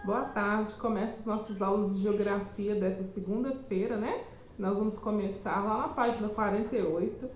Boa tarde, começa as nossas aulas de geografia dessa segunda-feira, né? Nós vamos começar lá na página 48,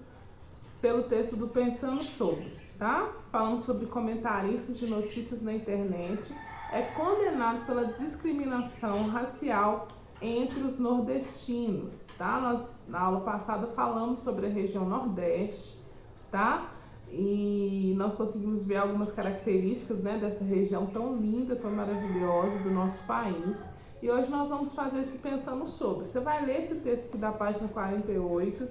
pelo texto do Pensando Sobre, tá? Falando sobre comentaristas de notícias na internet, é condenado pela discriminação racial entre os nordestinos, tá? Nós, na aula passada, falamos sobre a região Nordeste, tá? E nós conseguimos ver algumas características, né, dessa região tão linda, tão maravilhosa do nosso país. E hoje nós vamos fazer esse Pensando Sobre. Você vai ler esse texto aqui da página 48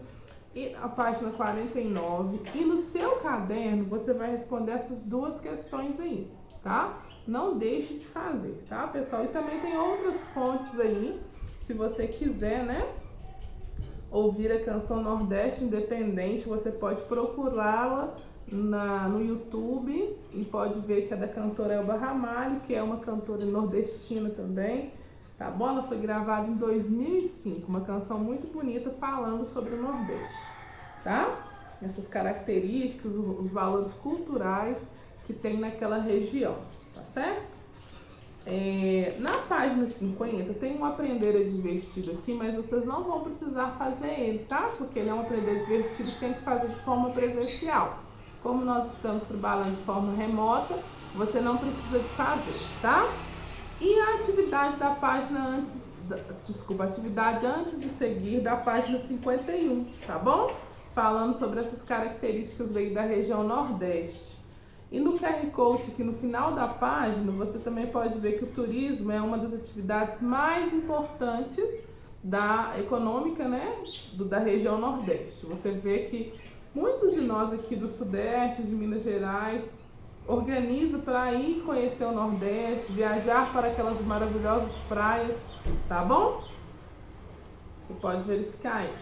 e a página 49 e no seu caderno você vai responder essas duas questões aí, tá? Não deixe de fazer, tá, pessoal? E também tem outras fontes aí, se você quiser, né, ouvir a canção Nordeste Independente, você pode procurá-la no YouTube e pode ver que é da cantora Elba Ramalho, que é uma cantora nordestina também, tá bom? Ela foi gravada em 2005, uma canção muito bonita falando sobre o Nordeste, tá? Essas características, os valores culturais que tem naquela região, tá certo? Na página 50 tem um aprender divertido aqui, mas vocês não vão precisar fazer ele, tá? Porque ele é um aprender divertido que tem que fazer de forma presencial. Como nós estamos trabalhando de forma remota, você não precisa de fazer, tá? E a atividade da página atividade antes de seguir da página 51, tá bom? Falando sobre essas características aí da região Nordeste. E no QR Code aqui no final da página, você também pode ver que o turismo é uma das atividades mais importantes da econômica, né, da região Nordeste. Você vê que muitos de nós aqui do Sudeste, de Minas Gerais, organizam para ir conhecer o Nordeste, viajar para aquelas maravilhosas praias, tá bom? Você pode verificar aí.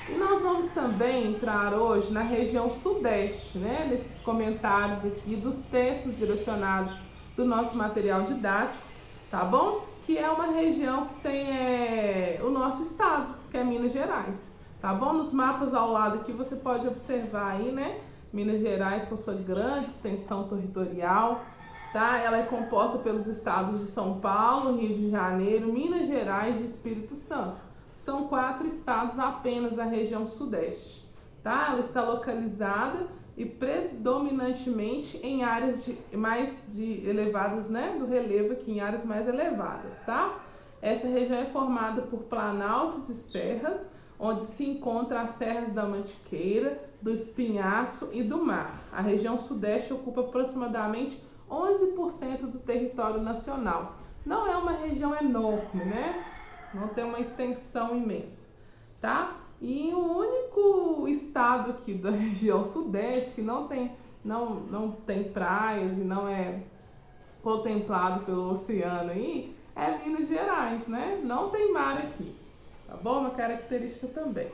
E nós vamos também entrar hoje na região Sudeste, né? Nesses comentários aqui dos textos direcionados do nosso material didático, tá bom? Que é uma região que tem o nosso estado, que é Minas Gerais, tá bom? Nos mapas ao lado aqui você pode observar aí, né? Minas Gerais com sua grande extensão territorial, tá? Ela é composta pelos estados de São Paulo, Rio de Janeiro, Minas Gerais e Espírito Santo. São 4 estados apenas da região Sudeste, tá? Ela está localizada e predominantemente em áreas mais elevadas, né? Do relevo aqui, em áreas mais elevadas, tá? Essa região é formada por planaltos e serras, onde se encontram as serras da Mantiqueira, do Espinhaço e do Mar. A região Sudeste ocupa aproximadamente 11% do território nacional. Não é uma região enorme, né? Não tem uma extensão imensa, tá? E o único estado aqui da região Sudeste que não tem praias e não é contemplado pelo oceano aí é Minas Gerais, né? Não tem mar aqui, tá bom? Uma característica também.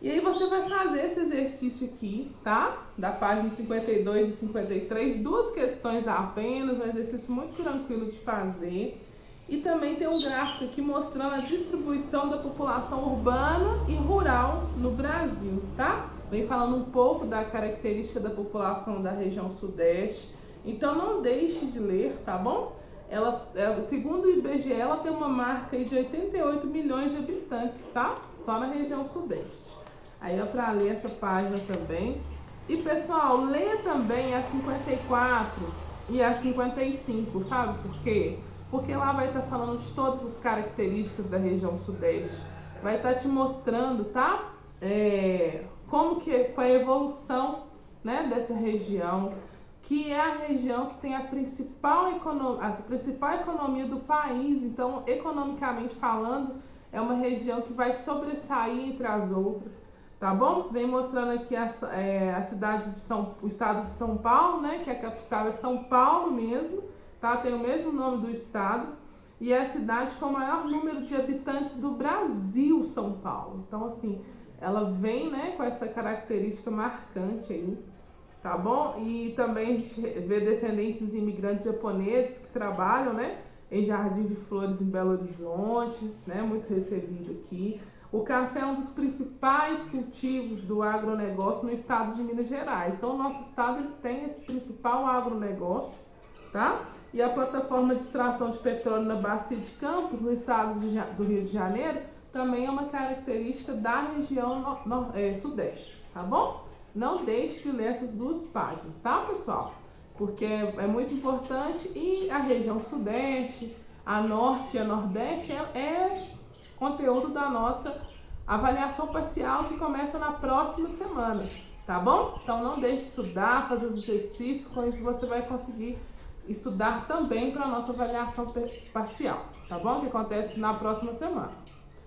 E aí você vai fazer esse exercício aqui, tá? Da página 52 e 53, 2 questões apenas, um exercício muito tranquilo de fazer. E também tem um gráfico aqui mostrando a distribuição da população urbana e rural no Brasil, tá? Vem falando um pouco da característica da população da região Sudeste. Então não deixe de ler, tá bom? Segundo o IBGE, ela tem uma marca aí de 88 milhões de habitantes, tá? Só na região Sudeste. Aí é para ler essa página também. E pessoal, lê também a 54 e a 55, sabe por quê? Porque lá vai estar falando de todas as características da região Sudeste. Vai estar te mostrando, tá? Como que foi a evolução, né, dessa região, que é a região que tem a principal economia do país. Então, economicamente falando, é uma região que vai sobressair entre as outras, tá bom? Vem mostrando aqui a cidade o estado de São Paulo, né, que a capital é São Paulo mesmo, tá? Tem o mesmo nome do estado e é a cidade com o maior número de habitantes do Brasil, São Paulo. Então, assim, ela vem, né, com essa característica marcante aí, tá bom? E também a gente vê descendentes de imigrantes japoneses que trabalham, né, em Jardim de Flores, em Belo Horizonte, né, muito recebido aqui. O café é um dos principais cultivos do agronegócio no estado de Minas Gerais. Então, o nosso estado ele tem esse principal agronegócio, tá? E a plataforma de extração de petróleo na Bacia de Campos, no estado do Rio de Janeiro, também é uma característica da região sudeste, tá bom? Não deixe de ler essas duas páginas, tá, pessoal? Porque é muito importante. E a região sudeste, a norte e a nordeste é conteúdo da nossa avaliação parcial, que começa na próxima semana, tá bom? Então não deixe de estudar, fazer os exercícios, com isso você vai conseguir estudar também para a nossa avaliação parcial, tá bom? Que acontece na próxima semana.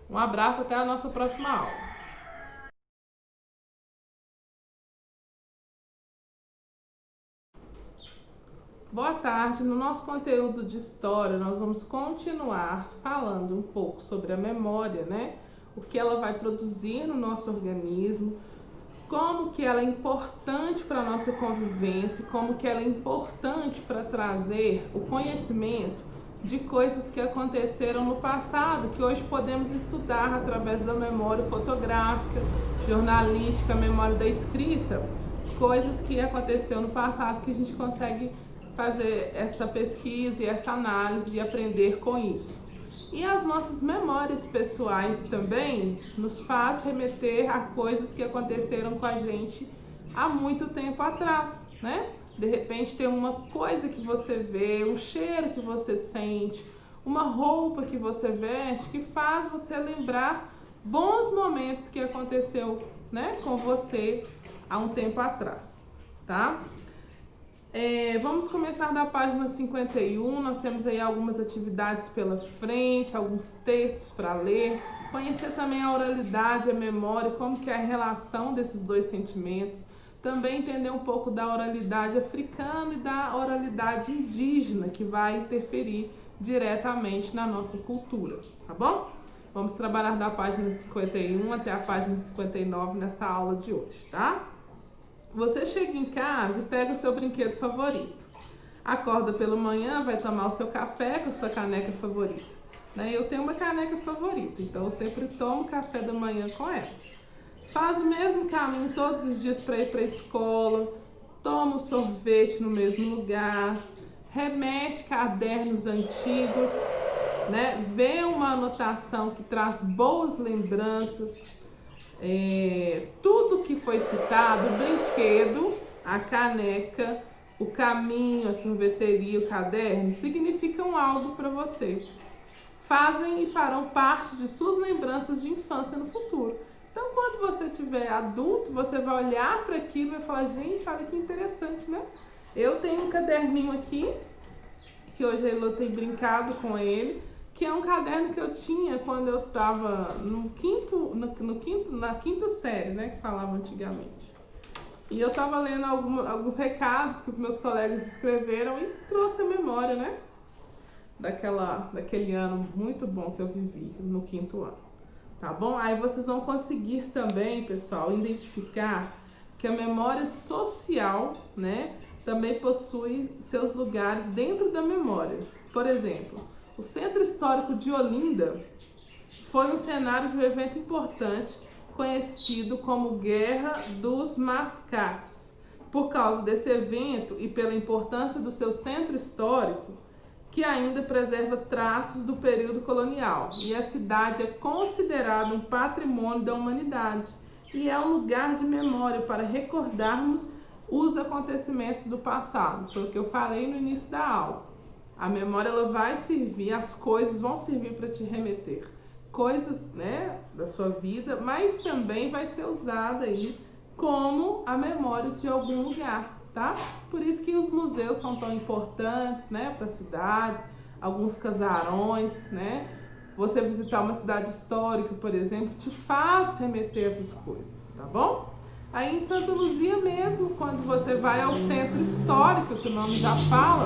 Um abraço, até a nossa próxima aula. Boa tarde. No nosso conteúdo de história, nós vamos continuar falando um pouco sobre a memória, né? O que ela vai produzir no nosso organismo, como que ela é importante para a nossa convivência, como que ela é importante para trazer o conhecimento de coisas que aconteceram no passado, que hoje podemos estudar através da memória fotográfica, jornalística, memória da escrita, coisas que aconteceu no passado que a gente consegue fazer essa pesquisa e essa análise e aprender com isso. E as nossas memórias pessoais também nos faz remeter a coisas que aconteceram com a gente há muito tempo atrás, né? De repente tem uma coisa que você vê, um cheiro que você sente, uma roupa que você veste, que faz você lembrar bons momentos que aconteceu, né, com você há um tempo atrás, tá? Vamos começar da página 51, nós temos aí algumas atividades pela frente, alguns textos para ler, conhecer também a oralidade, a memória, como que é a relação desses dois sentimentos, também entender um pouco da oralidade africana e da oralidade indígena, que vai interferir diretamente na nossa cultura, tá bom? Vamos trabalhar da página 51 até a página 59 nessa aula de hoje, tá? Você chega em casa e pega o seu brinquedo favorito. Acorda pela manhã, vai tomar o seu café com a sua caneca favorita. Eu tenho uma caneca favorita, então eu sempre tomo café da manhã com ela. Faz o mesmo caminho todos os dias para ir para a escola, toma o sorvete no mesmo lugar, remexe cadernos antigos, vê uma anotação que traz boas lembranças. Tudo que foi citado, o brinquedo, a caneca, o caminho, a sorveteria, o caderno, significam algo para você. Fazem e farão parte de suas lembranças de infância no futuro. Então, quando você tiver adulto, você vai olhar para aquilo e vai falar, gente, olha que interessante, né? Eu tenho um caderninho aqui, que hoje a Elô tem brincado com ele, que é um caderno que eu tinha quando eu estava na quinta série, né, que falava antigamente. E eu estava lendo alguns recados que os meus colegas escreveram e trouxe a memória, né, daquele ano muito bom que eu vivi no quinto ano, tá bom? Aí vocês vão conseguir também, pessoal, identificar que a memória social, né, também possui seus lugares dentro da memória. Por exemplo, o Centro Histórico de Olinda foi um cenário de um evento importante conhecido como Guerra dos Mascates. Por causa desse evento e pela importância do seu centro histórico, que ainda preserva traços do período colonial. E a cidade é considerada um patrimônio da humanidade e é um lugar de memória para recordarmos os acontecimentos do passado. Foi o que eu falei no início da aula. A memória ela vai servir, as coisas vão servir para te remeter coisas, né, da sua vida, mas também vai ser usada aí como a memória de algum lugar, tá? Por isso que os museus são tão importantes, né, para cidades, alguns casarões, né? Você visitar uma cidade histórica, por exemplo, te faz remeter essas coisas, tá bom? Aí em Santa Luzia mesmo, quando você vai ao centro histórico, que o nome já fala,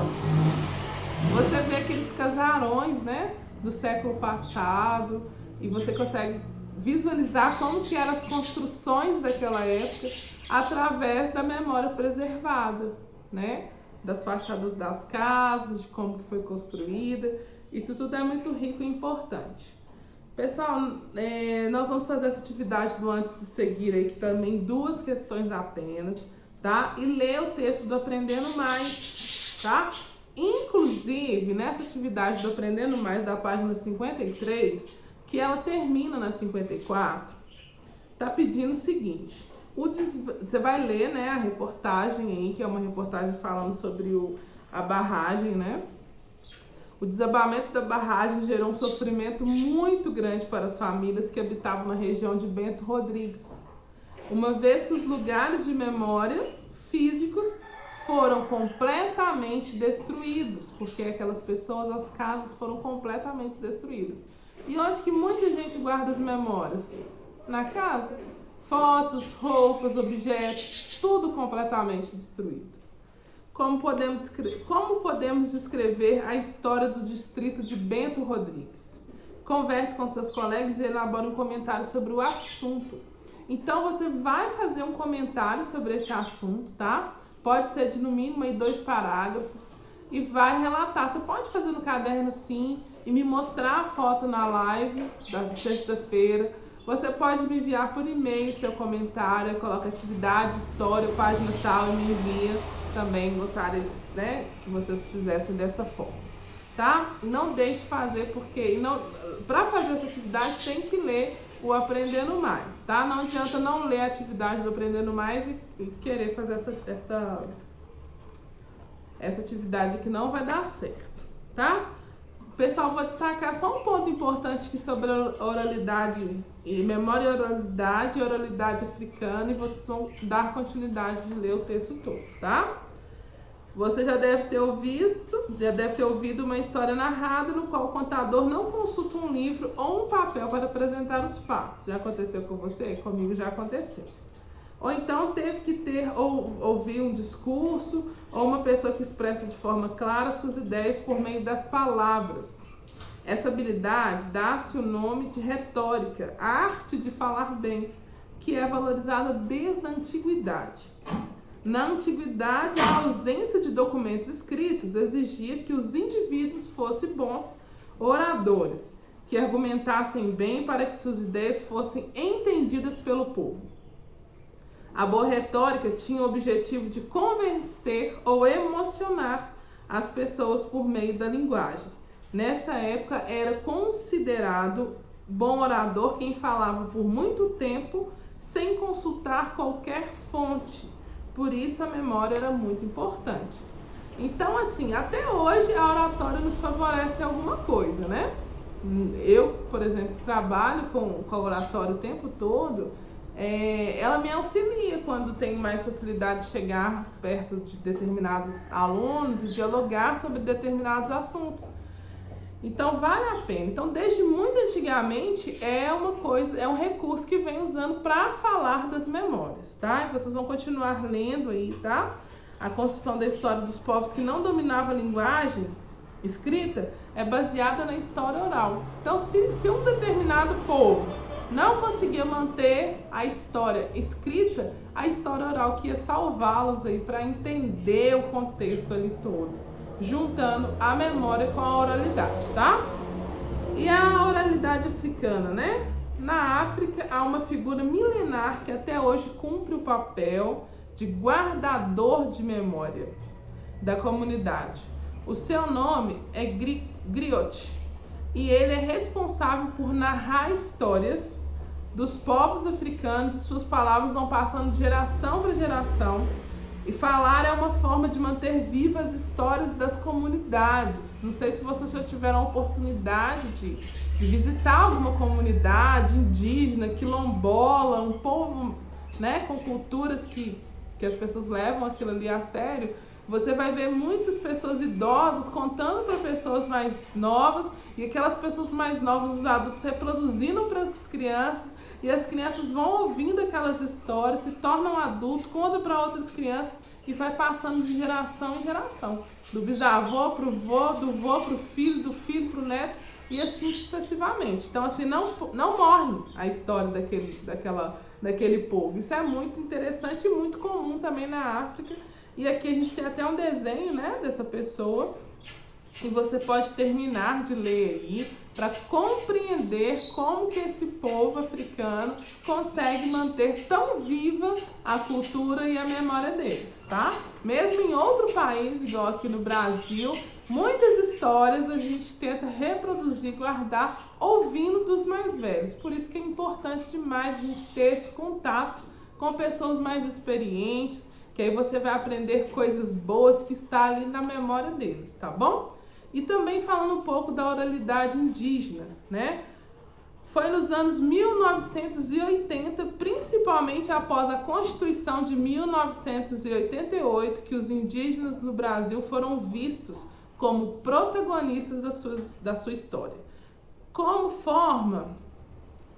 você vê aqueles casarões, né, do século passado e você consegue visualizar como que eram as construções daquela época através da memória preservada, né, das fachadas das casas, de como que foi construída. Isso tudo é muito rico e importante. Pessoal, nós vamos fazer essa atividade do antes de seguir aí, que também 2 questões apenas, tá? E ler o texto do Aprendendo Mais, tá? Inclusive, nessa atividade do Aprendendo Mais da página 53, que ela termina na 54, tá pedindo o seguinte: você vai ler, né, a reportagem aí, que é uma reportagem falando sobre a barragem, né? O desabamento da barragem gerou um sofrimento muito grande para as famílias que habitavam na região de Bento Rodrigues, uma vez que os lugares de memória físicos foram completamente destruídos, porque aquelas pessoas, as casas foram completamente destruídas. E onde que muita gente guarda as memórias? Na casa. Fotos, roupas, objetos, tudo completamente destruído. Como podemos descrever a história do distrito de Bento Rodrigues? Converse com seus colegas e elabore um comentário sobre o assunto. Então você vai fazer um comentário sobre esse assunto, tá? Pode ser de no mínimo aí 2 parágrafos e vai relatar. Você pode fazer no caderno sim e me mostrar a foto na live da sexta-feira. Você pode me enviar por e-mail seu comentário, coloca atividade, história, página tal e me envia. Também gostaria, né, que vocês fizessem dessa forma, tá? Não deixe de fazer, porque para fazer essa atividade tem que ler o Aprendendo Mais, tá? Não adianta não ler a atividade do Aprendendo Mais e querer fazer essa atividade que não vai dar certo, tá? Pessoal, vou destacar só um ponto importante aqui sobre a oralidade, memória e oralidade africana, e vocês vão dar continuidade de ler o texto todo, tá? Você já deve ter ouvido uma história narrada no qual o contador não consulta um livro ou um papel para apresentar os fatos. Já aconteceu com você? Comigo já aconteceu. Ou então teve que ouvir um discurso ou uma pessoa que expressa de forma clara suas ideias por meio das palavras. Essa habilidade dá-se o nome de retórica, a arte de falar bem, que é valorizada desde a antiguidade. Na antiguidade, a ausência de documentos escritos exigia que os indivíduos fossem bons oradores, que argumentassem bem para que suas ideias fossem entendidas pelo povo. A boa retórica tinha o objetivo de convencer ou emocionar as pessoas por meio da linguagem. Nessa época, era considerado bom orador quem falava por muito tempo sem consultar qualquer fonte. Por isso a memória era muito importante. Então, assim, até hoje a oratória nos favorece alguma coisa, né? Eu, por exemplo, trabalho com a oratória o tempo todo, ela me auxilia quando tenho mais facilidade de chegar perto de determinados alunos e dialogar sobre determinados assuntos. Então vale a pena. Então, desde muito antigamente é um recurso que vem usando para falar das memórias, tá? E vocês vão continuar lendo aí, tá? A construção da história dos povos que não dominavam a linguagem escrita é baseada na história oral. Então, se um determinado povo não conseguia manter a história escrita, a história oral que ia salvá-los aí para entender o contexto ali todo, juntando a memória com a oralidade, tá? E a oralidade africana, né? Na África há uma figura milenar que até hoje cumpre o papel de guardador de memória da comunidade. O seu nome é Griot e ele é responsável por narrar histórias dos povos africanos e suas palavras vão passando de geração para geração. E falar é uma forma de manter vivas as histórias das comunidades. Não sei se vocês já tiveram a oportunidade de visitar alguma comunidade indígena, quilombola, um povo, né, com culturas que as pessoas levam aquilo ali a sério. Você vai ver muitas pessoas idosas contando para pessoas mais novas e aquelas pessoas mais novas, os adultos, reproduzindo para as crianças. E as crianças vão ouvindo aquelas histórias, se tornam adultos, contam para outras crianças e vai passando de geração em geração. Do bisavô para o vô, do vô para o filho, do filho para o neto e assim sucessivamente. Então, assim, não morre a história daquele povo. Isso é muito interessante e muito comum também na África. E aqui a gente tem até um desenho, né, dessa pessoa E você pode terminar de ler aí para compreender como que esse povo africano consegue manter tão viva a cultura e a memória deles, tá? Mesmo em outro país, igual aqui no Brasil, muitas histórias a gente tenta reproduzir, guardar, ouvindo dos mais velhos. Por isso que é importante demais a gente ter esse contato com pessoas mais experientes, que aí você vai aprender coisas boas que está ali na memória deles, tá bom? E também falando um pouco da oralidade indígena, né? Foi nos anos 1980, principalmente após a Constituição de 1988, que os indígenas no Brasil foram vistos como protagonistas da sua história. Como forma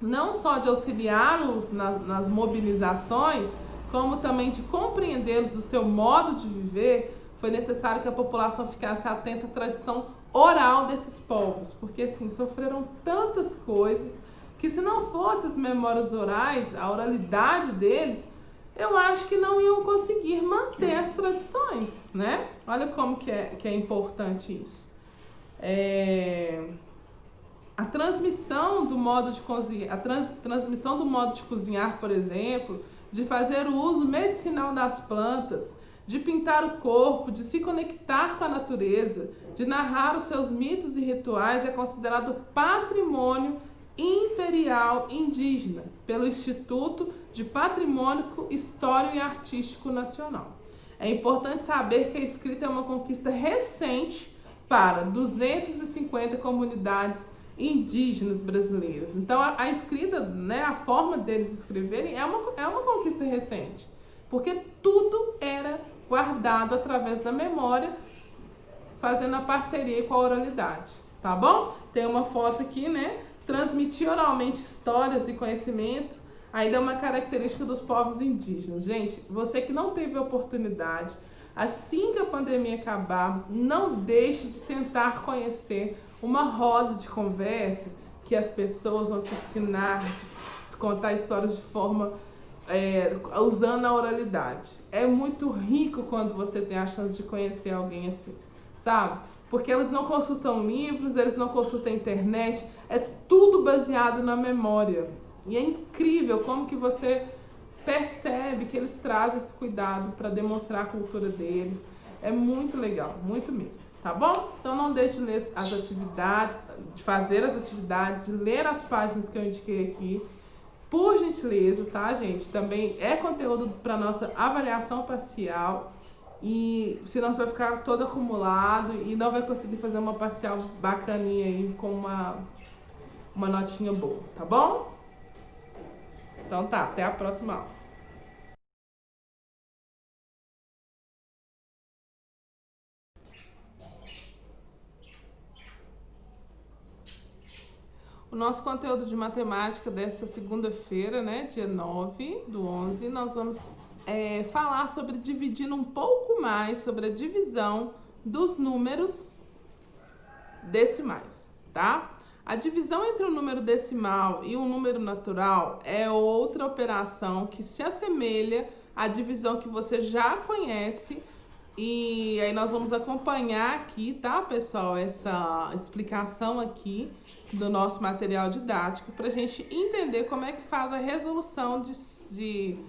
não só de auxiliá-los nas mobilizações, como também de compreendê-los do seu modo de viver, foi necessário que a população ficasse atenta à tradição oral desses povos, porque assim, sofreram tantas coisas que se não fossem as memórias orais, a oralidade deles, eu acho que não iam conseguir manter as tradições, né? Olha como que é importante isso. A transmissão do modo de cozinhar, transmissão do modo de cozinhar, por exemplo, de fazer o uso medicinal das plantas, de pintar o corpo, de se conectar com a natureza, de narrar os seus mitos e rituais é considerado patrimônio imperial indígena pelo Instituto de Patrimônio Histórico e Artístico Nacional. É importante saber que a escrita é uma conquista recente para 250 comunidades indígenas brasileiras. Então a escrita, né, a forma deles escreverem é uma conquista recente, porque tudo era guardado através da memória, fazendo a parceria com a oralidade, tá bom? Tem uma foto aqui, né? Transmitir oralmente histórias e conhecimento ainda é uma característica dos povos indígenas. Gente, você que não teve a oportunidade, assim que a pandemia acabar, não deixe de tentar conhecer uma roda de conversa que as pessoas vão te ensinar, contar histórias de forma usando a oralidade. É muito rico quando você tem a chance de conhecer alguém assim, sabe? Porque eles não consultam livros, eles não consultam internet, é tudo baseado na memória. E é incrível como que você percebe que eles trazem esse cuidado para demonstrar a cultura deles. É muito legal, muito mesmo, tá bom? Então não deixe de ler as atividades, de fazer as atividades, de ler as páginas que eu indiquei aqui. Por gentileza, tá, gente? Também é conteúdo para nossa avaliação parcial, e senão você vai ficar todo acumulado e não vai conseguir fazer uma parcial bacaninha aí com uma notinha boa, tá bom? Então tá, até a próxima aula. O nosso conteúdo de matemática dessa segunda-feira, né, dia 9/11, nós vamos falar sobre dividindo um pouco mais sobre a divisão dos números decimais, tá? A divisão entre um número decimal e um número natural é outra operação que se assemelha à divisão que você já conhece. E aí nós vamos acompanhar aqui, tá, pessoal, essa explicação aqui do nosso material didático para a gente entender como é que faz a resolução de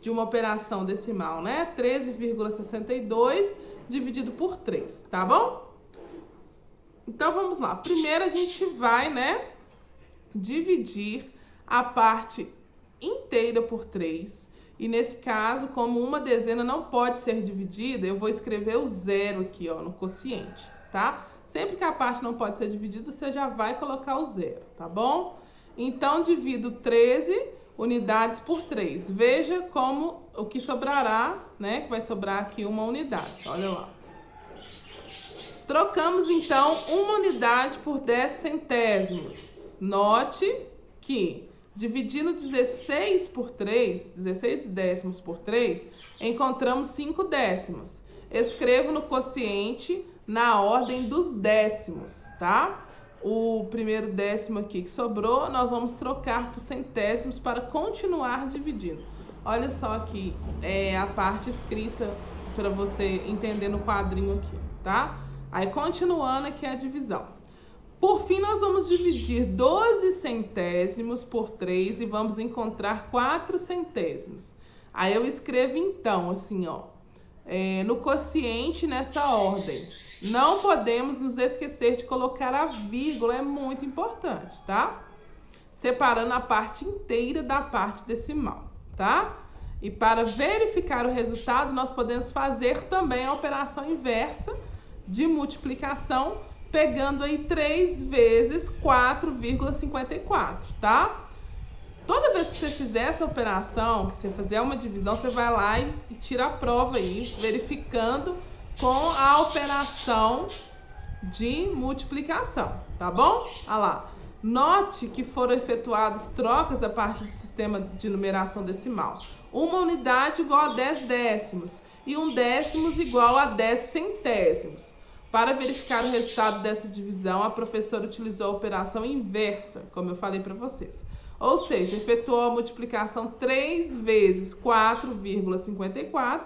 uma operação decimal, né? 13,62 dividido por 3, tá bom? Então vamos lá. Primeiro a gente vai, né, dividir a parte inteira por 3. E nesse caso, como uma dezena não pode ser dividida, eu vou escrever o zero aqui, ó, no quociente, tá? Sempre que a parte não pode ser dividida, você já vai colocar o zero, tá bom? Então, divido 13 unidades por 3. Veja como o que sobrará, né? Que vai sobrar aqui uma unidade, olha lá. Trocamos, então, uma unidade por 10 centésimos. Note que dividindo 16 por 3, 16 décimos por 3, encontramos 5 décimos. Escrevo no quociente na ordem dos décimos, tá? O primeiro décimo aqui que sobrou, nós vamos trocar por centésimos para continuar dividindo. Olha só aqui, a parte escrita para você entender no quadrinho aqui, tá? Aí, continuando aqui a divisão. Por fim, nós vamos dividir 12 centésimos por 3 e vamos encontrar 4 centésimos. Aí eu escrevo então, assim, ó, no quociente nessa ordem. Não podemos nos esquecer de colocar a vírgula, é muito importante, tá? Separando a parte inteira da parte decimal, tá? E para verificar o resultado, nós podemos fazer também a operação inversa de multiplicação, pegando aí 3 vezes 4,54, tá? Toda vez que você fizer essa operação, que você fizer uma divisão, você vai lá e tira a prova aí, verificando com a operação de multiplicação, tá bom? Olha lá. Note que foram efetuadas trocas a partir do sistema de numeração decimal. Uma unidade igual a 10 décimos e 1 décimo igual a 10 centésimos. Para verificar o resultado dessa divisão, a professora utilizou a operação inversa, como eu falei para vocês. Ou seja, efetuou a multiplicação 3 vezes 4,54,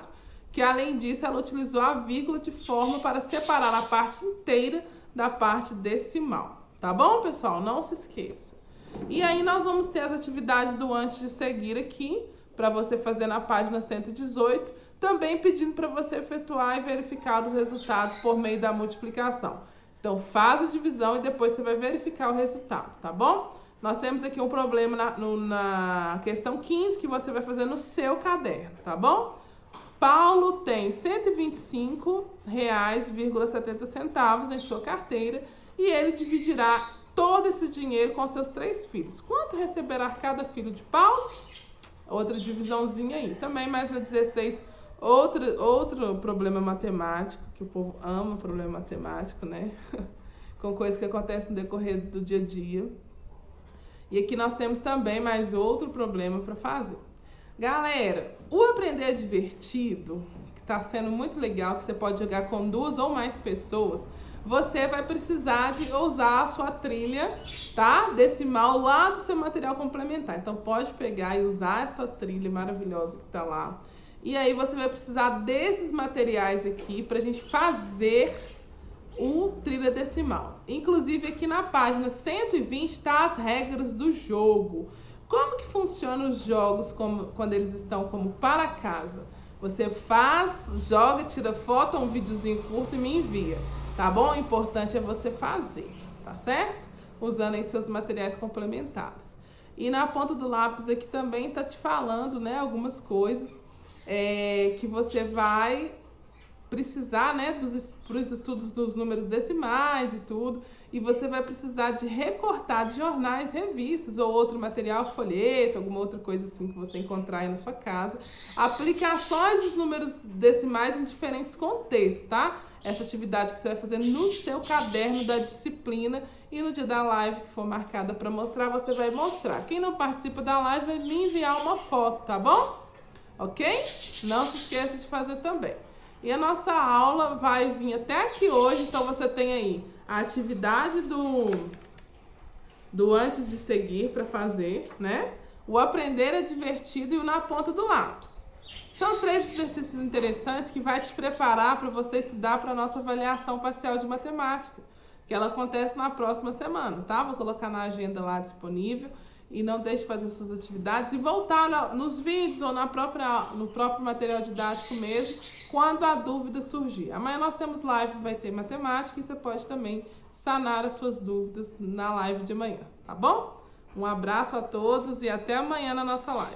que além disso ela utilizou a vírgula de forma para separar a parte inteira da parte decimal. Tá bom, pessoal? Não se esqueça. E aí nós vamos ter as atividades do antes de seguir aqui, para você fazer na página 118, também pedindo para você efetuar e verificar os resultados por meio da multiplicação. Então, faz a divisão e depois você vai verificar o resultado, tá bom? Nós temos aqui um problema na questão 15 que você vai fazer no seu caderno, tá bom? Paulo tem R$ 125,70 em sua carteira e ele dividirá todo esse dinheiro com seus 3 filhos. Quanto receberá cada filho de Paulo? Outra divisãozinha aí. Também mais na 16, outro problema matemático, que o povo ama problema matemático, né? Com coisas que acontecem no decorrer do dia a dia. E aqui nós temos também mais outro problema para fazer. Galera, o aprender é divertido, que está sendo muito legal, que você pode jogar com 2 ou mais pessoas, você vai precisar de usar a sua trilha, tá? Decimal lá do seu material complementar. Então pode pegar e usar essa trilha maravilhosa que está lá. E aí você vai precisar desses materiais aqui para a gente fazer o trilha decimal. Inclusive aqui na página 120 está as regras do jogo. Como que funcionam os jogos quando eles estão como para casa? Você faz, joga, tira foto, um videozinho curto e me envia, tá bom? O importante é você fazer, tá certo? Usando aí seus materiais complementares. E na ponta do lápis aqui também tá te falando, né, algumas coisas que você vai precisar, né, para os estudos dos números decimais e tudo, e você vai precisar de recortar de jornais, revistas ou outro material, folheto, alguma outra coisa assim que você encontrar aí na sua casa, aplicações dos números decimais em diferentes contextos, tá? Essa atividade que você vai fazer no seu caderno da disciplina e no dia da live que for marcada para mostrar, você vai mostrar. Quem não participa da live vai me enviar uma foto, tá bom? Ok? Não se esqueça de fazer também. E a nossa aula vai vir até aqui hoje, então você tem aí a atividade do antes de seguir para fazer, né? O aprender é divertido e o na ponta do lápis. São 3 exercícios interessantes que vai te preparar para você estudar para a nossa avaliação parcial de matemática, que ela acontece na próxima semana, tá? Vou colocar na agenda lá disponível. E não deixe de fazer suas atividades e voltar nos vídeos ou no próprio material didático mesmo, quando a dúvida surgir. Amanhã nós temos live, vai ter matemática e você pode também sanar as suas dúvidas na live de amanhã, tá bom? Um abraço a todos e até amanhã na nossa live.